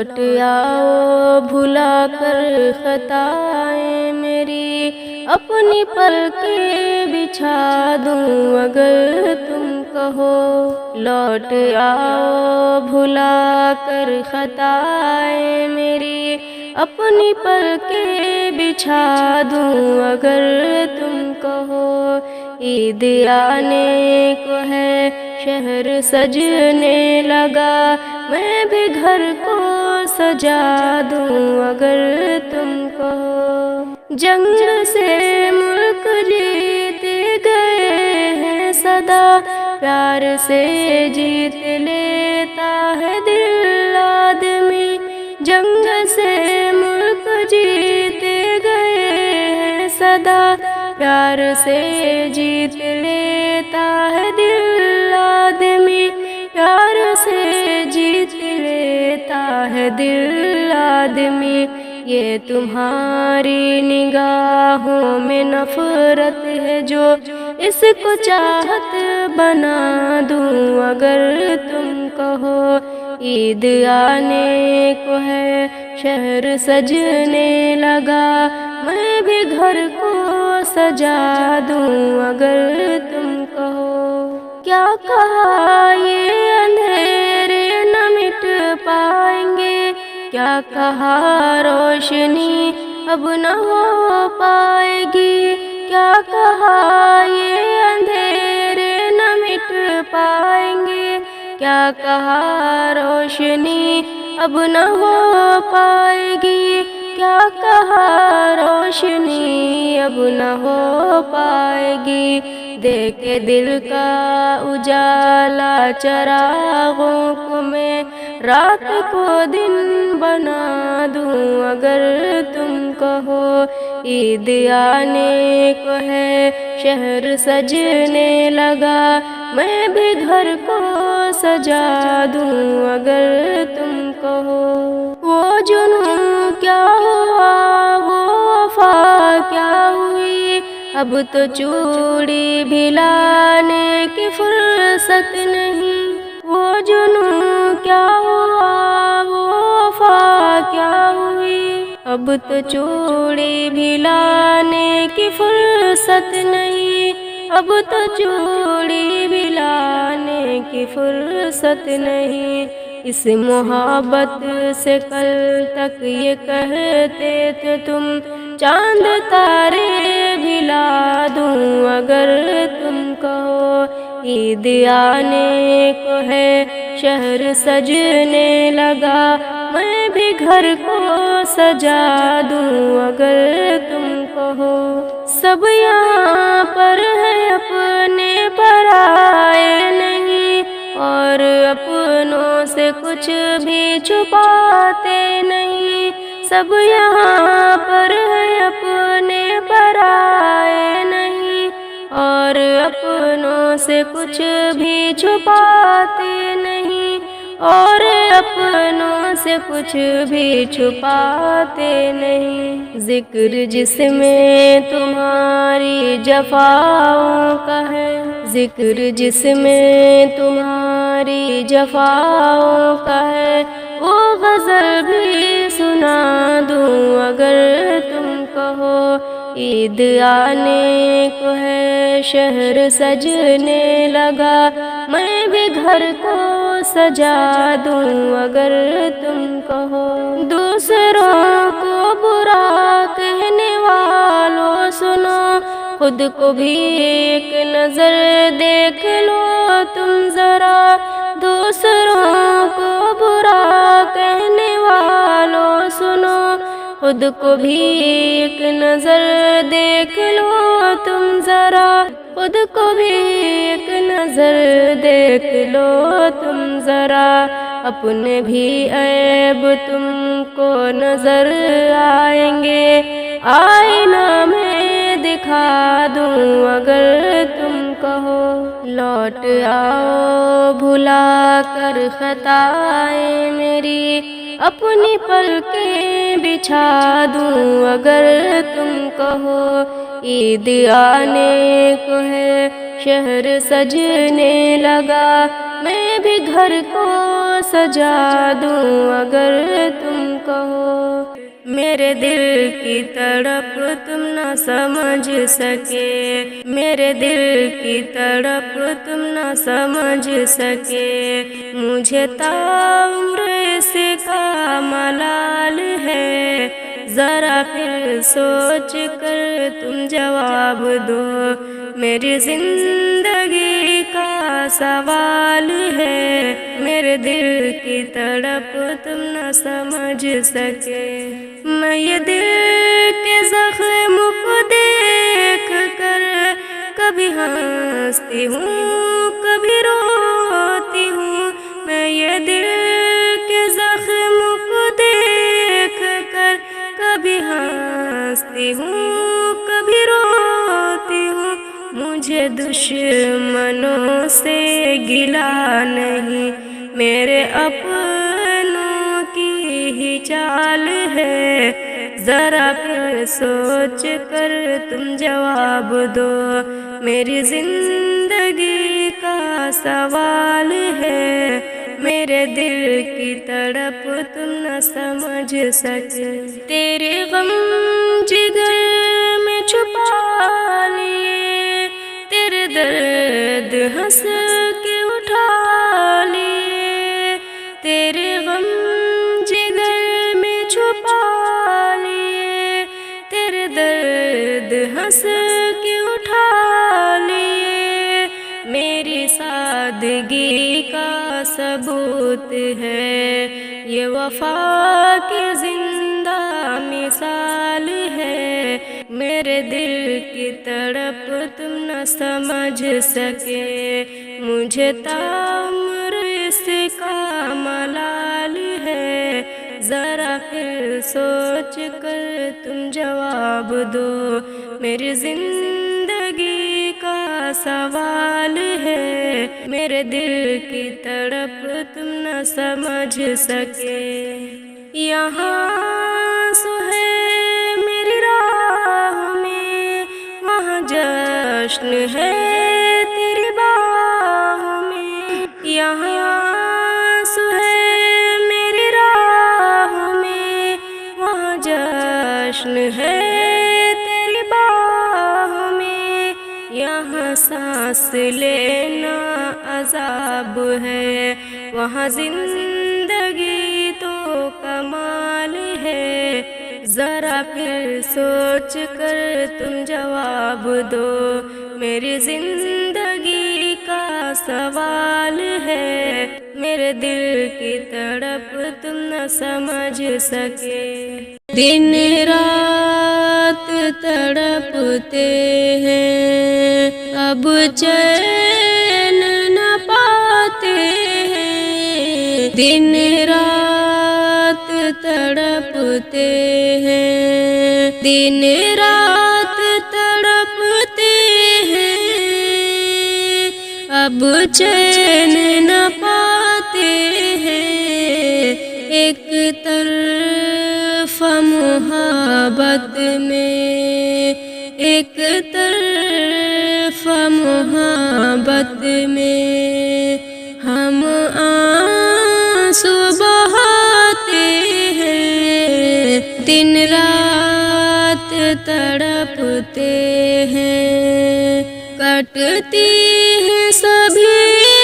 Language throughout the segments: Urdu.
لوٹ آؤ بھلا کر خطائیں میری، اپنی پلکیں بچھا دوں اگر تم کہو۔ لوٹ آؤ بھلا کر خطائیں میری، اپنی پلکیں بچھا دوں اگر تم کہو۔ عید آنے کو ہے شہر سجنے لگا، میں بھی گھر کو سجا دوں اگر تم کہو۔ جنگ سے ملک جیت گئے ہیں سدا، پیار سے جیت لیتا ہے دل آدمی۔ جنگ سے ملک جیت گئے ہیں سدا، پیار سے جیت لیتا ہے دل آدمی۔ پیار سے جیت لیتا ہے دل آدمی۔ یہ تمہاری نگاہوں میں نفرت ہے جو، اس کو چاہت بنا دوں اگر تم کہو۔ عید آنے کو ہے شہر سجنے لگا، میں بھی گھر کو سجا دوں اگر تم کہو۔ کیا کہا یہ اندھیرے نہ مٹ پائیں گے، کیا کہا روشنی اب نہ ہو پائے گی۔ کیا کہا یہ اندھیرے نہ مٹ پائیں گے، کیا کہا روشنی اب نہ ہو پائے گی۔ کیا کہا روشنی اب نہ ہو پائے گی۔ دیکھ کے دل کا اجالا چراغوں کو میں، رات کو دن بنا دوں اگر تم کہو۔ عید آنے کو ہے شہر سجنے لگا، میں بھی گھر کو سجا دوں اگر تم کہو۔ وہ جنوں کیا ہوا، وہ وفا کیا ہوئی، اب تو چوڑی بھی لانے کی فرصت نہیں۔ وہ جنوں کیا ہوا، وہ وفا کیا ہوئی، اب تو چوڑی بھی لانے کی فرصت نہیں۔ اب تو چوڑی بھی لانے کی فرصت نہیں۔ اس محبت سے کل تک یہ کہتے تھے تم، چاند تارے بھی لا دوں اگر تم کہو۔ عید آنے کو ہے شہر سجنے لگا، میں بھی گھر کو سجا دوں اگر تم کہو۔ سب یہاں پر ہے اپنے پرائے نہیں، اور اپنوں سے کچھ بھی چھپاتے نہیں۔ سب یہاں پر ہے اپنے پرائے نہیں، اور اپنوں سے کچھ بھی چھپاتے نہیں۔ اور اپنوں سے کچھ بھی چھپاتے نہیں۔ ذکر جس میں تمہاری جفاؤں کا ہے، ذکر جس میں تمہاری جفاؤں کا ہے، وہ غزل بھی سنا دوں اگر تم کہو۔ عید آنے کو ہے شہر سجنے لگا، میں بھی گھر کو سجا دوں اگر تم کہو۔ دوسروں کو برا کہنے والوں سنو، خود کو بھی ایک نظر دیکھ لو تم ذرا۔ دوسروں کو برا کہنے والوں سنو، خود کو بھی ایک نظر دیکھ لو تم ذرا۔ خود کو بھی ایک نظر دیکھ لو تم ذرا۔ اپنے بھی عیب تم کو نظر آئیں گے، آئینہ میں دکھا دوں اگر تم کہو۔ لوٹ آؤ بھلا کر خطائیں میری، اپنی پلکیں بچھا دوں اگر تم کہو۔ عید آنے کو ہے شہر سجنے لگا، میں بھی گھر کو سجا دوں اگر تم کہو۔ میرے دل کی تڑپ تم نہ سمجھ سکے، میرے دل کی تڑپ تم نہ سمجھ سکے، مجھے تاعمر اس کا ملال ہے، ذرا پھر سوچ کر تم جواب دو، میری زندگی کا سوال ہے، میرے دل کی تڑپ تم نہ سمجھ سکے۔ میں یہ دل کے زخم کو دیکھ کر کبھی ہنستی ہوں کبھی روتی ہوں، میں یہ دل کے زخم کو دیکھ کر کبھی ہنستی ہوں کبھی روتی ہوں، مجھے دشمنوں سے گلہ نہیں، میرے اپنوں کی ہی چال ہے، ذرا پھر سوچ کر تم جواب دو، میری زندگی کا سوال ہے، میرے دل کی تڑپ تم نہ سمجھ سکے۔ تیرے غم جگر میں چھپا لیے، تیرے درد ہنس کے اٹھا لیے، تیرے غم جگر میں چھپا لیے، تیرے درد ہنس کے اٹھا لیے، میری سادگی کا ثبوت ہے، یہ وفا کی زندہ مثال ہے، میرے دل کی تڑپ تم نہ سمجھ سکے، مجھے تاعمر اس کا ملال ہے، ذرا پھر سوچ کر تم جواب دو، میری زندگی کا سوال ہے، میرے دل کی تڑپ تم نہ سمجھ سکے۔ یہاں سو ہے میری راہ میں، وہاں جشن ہے تیری باہ میں، یہاں سو ہے میری راہ میں، وہاں جشن ہے تیری باہ میں، یہاں سانس لینا عذاب ہے، وہاں زندگی تو کمال ہے، ذرا پھر سوچ کر تم جواب دو، میری زندگی کا سوال ہے، میرے دل کی تڑپ تم نہ سمجھ سکے۔ دن رات تڑپتے ہیں اب چین نہ پاتے ہیں، دن رات تڑپتے ہیں، دن رات تڑپتے ہیں، اب چین نہ پاتے ہیں، ایک طرف محبت میں، ایک طرف محبت میں ہم آنسو بہاتے ہیں، دن رات تڑپتے ہیں، کٹتی ہیں سبھی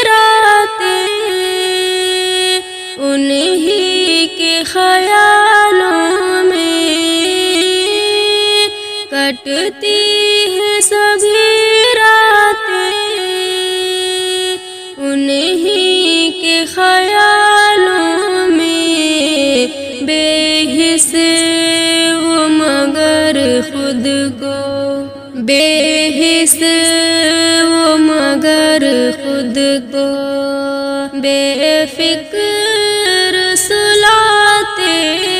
راتیں انہی کے خیالوں میں، کٹتی ہیں سبھی راتیں انہی کے خیالوں میں، بے حس وہ مگر خود کو، بے حس وہ مگر خود کو بے فکر سلاتے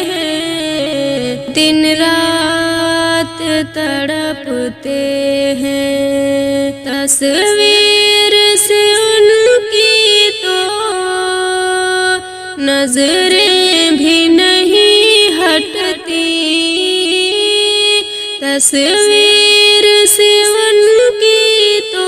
ہیں، دن رات تڑپتے ہیں، تصویر سے ان کی تو نظریں بھی نہیں ہٹتی، تصویر سے ان کی تو